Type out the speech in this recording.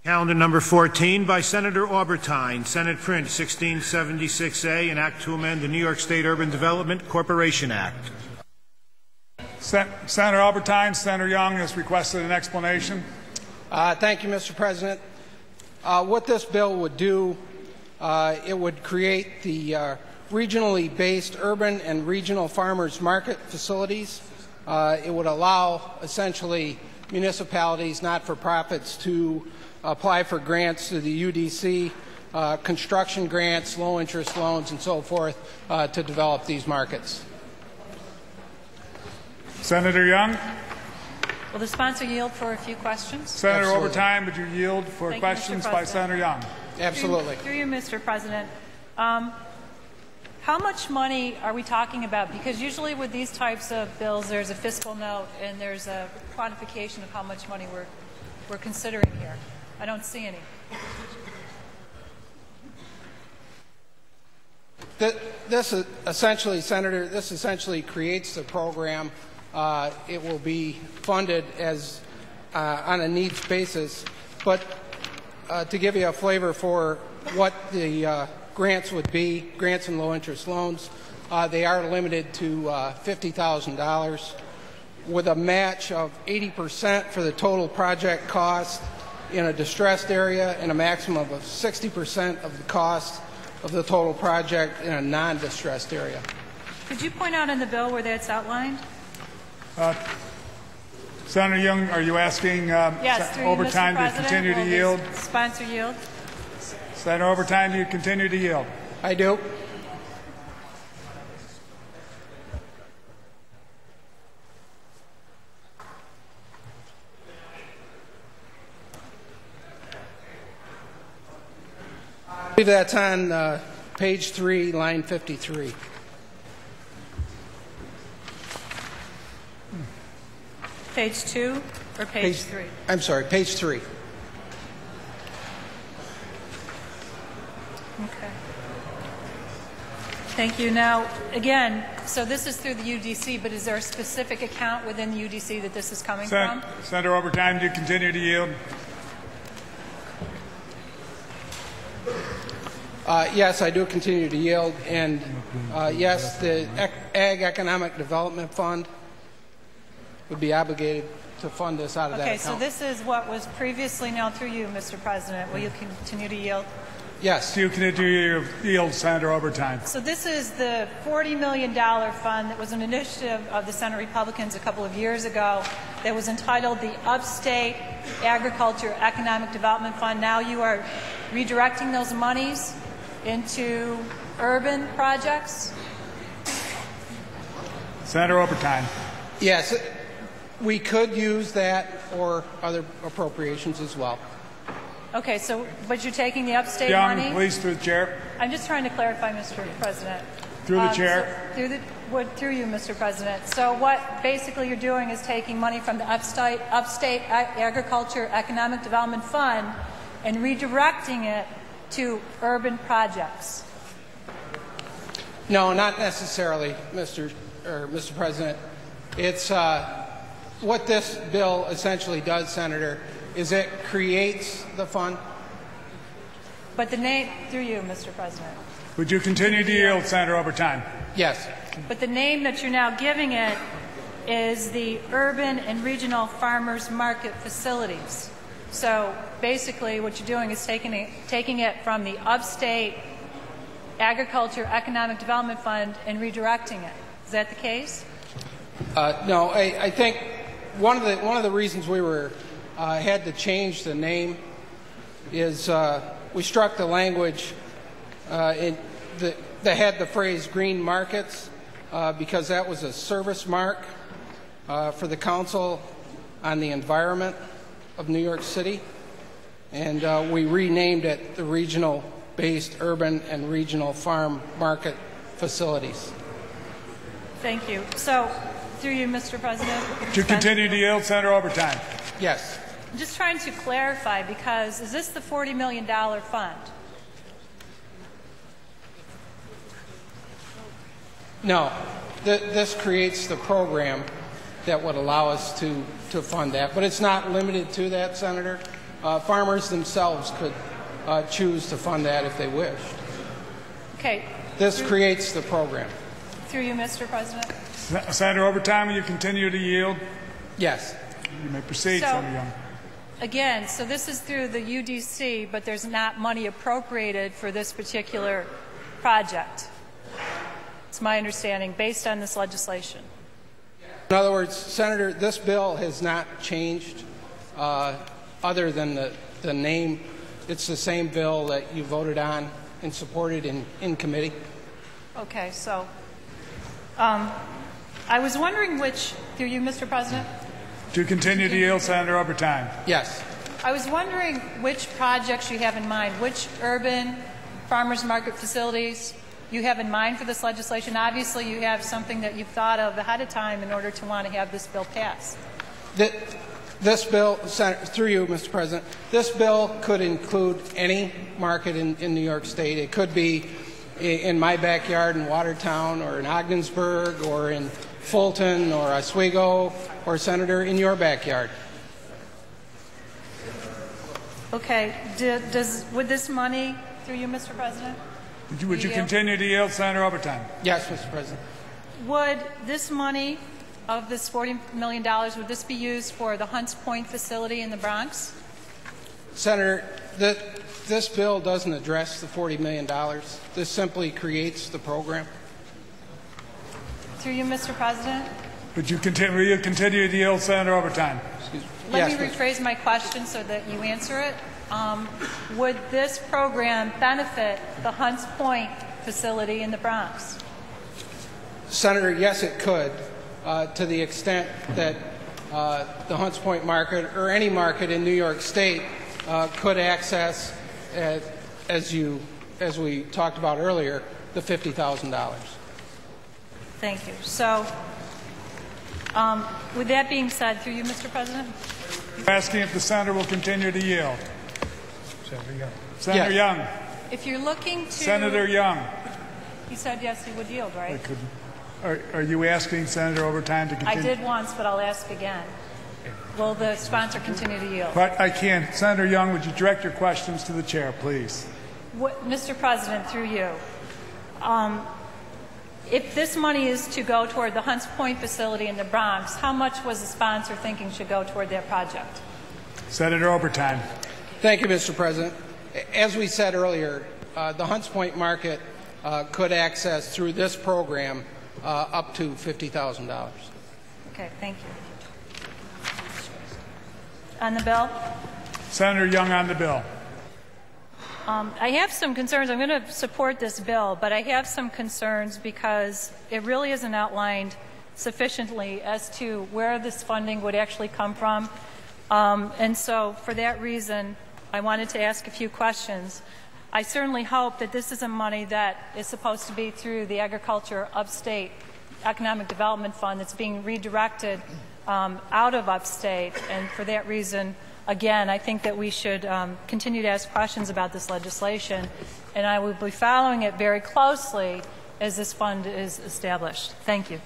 Calendar number 14 by Senator Aubertine, Senate Print 1676A, an act to amend the New York State Urban Development Corporation Act. Senator Aubertine, Senator Young has requested an explanation. Thank you, Mr. President. What this bill would do, it would create the regionally based urban and regional farmers market facilities. It would allow essentially municipalities, not-for-profits, to apply for grants to the UDC, construction grants, low-interest loans, and so forth to develop these markets. Senator Young. Will the sponsor yield for a few questions? Senator Absolutely. Aubertine, would you yield for questions by Senator Young? Absolutely. Through you, Mr. President. How much money are we talking about? Because usually with these types of bills, there's a fiscal note and there's a quantification of how much money we're considering here. I don't see any. This essentially, Senator, this essentially creates the program. It will be funded as on a needs basis. But to give you a flavor for what the grants would be, grants and low-interest loans, they are limited to $50,000 with a match of 80% for the total project cost in a distressed area and a maximum of 60% of the cost of the total project in a non-distressed area. Could you point out in the bill where that's outlined? Senator Young, are you asking Yes, Aubertine to continue to yield? Sponsor yield. Senator Aubertine, do you continue to yield? I do. I believe that's on page 3, line 53. Page 2 or page 3? I'm sorry, page 3. Okay. Thank you. Now, again, so this is through the UDC, but is there a specific account within the UDC that this is coming from? Senator Aubertine, do you continue to yield? Yes, I do continue to yield, and yes, the Ag Economic Development Fund would be obligated to fund this out of that account. Okay, so this is what was previously known through you, Mr. President. Will you continue to yield? Yes. Do you continue to yield, Senator Aubertine? So this is the $40 million fund that was an initiative of the Senate Republicans a couple of years ago that was entitled the Upstate Agriculture Economic Development Fund. Now you are redirecting those monies into urban projects? Senator Aubertine. Yes, we could use that for other appropriations as well. Okay, so, but you're taking the upstate Young, money? please, through the chair. I'm just trying to clarify, Mr. President. Through the chair. So through you, Mr. President. So what basically you're doing is taking money from the Upstate Agriculture Economic Development Fund and redirecting it to urban projects. No, not necessarily, Mr. President. It's what this bill essentially does, Senator, is it creates the fund. But the name, through you, Mr. President. Would you continue to yield, Senator Aubertine? Yes. But the name that you're now giving it is the Urban and Regional Farmers Market Facilities. So basically what you're doing is taking it from the Upstate Agriculture Economic Development Fund and redirecting it. Is that the case? No, I think one of the reasons we had to change the name is we struck the language that had the phrase green markets because that was a service mark for the Council on the Environment of New York City, and we renamed it the Regional-Based Urban and Regional Farm Market Facilities. Thank you. So, through you, Mr. President. Do you continue to yield, Senator Aubertine? Yes. I'm just trying to clarify because is this the $40 million fund? No. This creates the program that would allow us to fund that. But it's not limited to that, Senator. farmers themselves could choose to fund that if they wished. Okay. This creates the program. Through you, Mr. President. Senator Aubertine, will you continue to yield? Yes. You may proceed, So- Senator Young. Again, so this is through the UDC, but there's not money appropriated for this particular project. It's my understanding, based on this legislation. In other words, Senator, this bill has not changed other than the name. It's the same bill that you voted on and supported in committee. Okay, so I was wondering which, through you, Mr. President? To continue to yield, Senator Aubertine. Yes. I was wondering which projects you have in mind, which urban farmers market facilities you have in mind for this legislation. Obviously, you have something that you've thought of ahead of time in order to want to have this bill passed. This bill, through you, Mr. President, this bill could include any market in New York State. It could be in my backyard in Watertown or in Ogdensburg or in Fulton or Oswego or, Senator, in your backyard. Okay. Would this money, through you, Mr. President? Would you continue to yield, Senator Aubertine? Yes, Mr. President. Would this money of this $40 million, would this be used for the Hunts Point facility in the Bronx? Senator, this bill doesn't address the $40 million. This simply creates the program. Through you, Mr. President? Will you continue to yield, Senator Aubertine? Let Yes, me rephrase my question so that you answer it. Would this program benefit the Hunts Point facility in the Bronx? Senator, yes, it could, to the extent that the Hunts Point market or any market in New York State could access, as we talked about earlier, the $50,000. Thank you. So, with that being said, through you, Mr. President? I'm asking if the senator will continue to yield. Senator Yes. Young. If you're looking to... Senator Young. He said yes, he would yield, right? Are you asking Senator Aubertine to continue? I did once, but I'll ask again. Will the sponsor continue to yield? But I can't. Senator Young, would you direct your questions to the chair, please? Mr. President, through you, if this money is to go toward the Hunts Point facility in the Bronx, how much was the sponsor thinking should go toward that project? Senator Aubertine. Thank you, Mr. President. As we said earlier, the Hunts Point market could access through this program up to $50,000. Okay, thank you. On the bill? Senator Young on the bill. I have some concerns. I'm going to support this bill, but I have some concerns because it really isn't outlined sufficiently as to where this funding would actually come from. And so for that reason, I wanted to ask a few questions. I certainly hope that this isn't money that is supposed to be through the Agriculture Upstate Economic Development Fund that's being redirected out of Upstate. And for that reason, again, I think that we should continue to ask questions about this legislation, and I will be following it very closely as this fund is established. Thank you.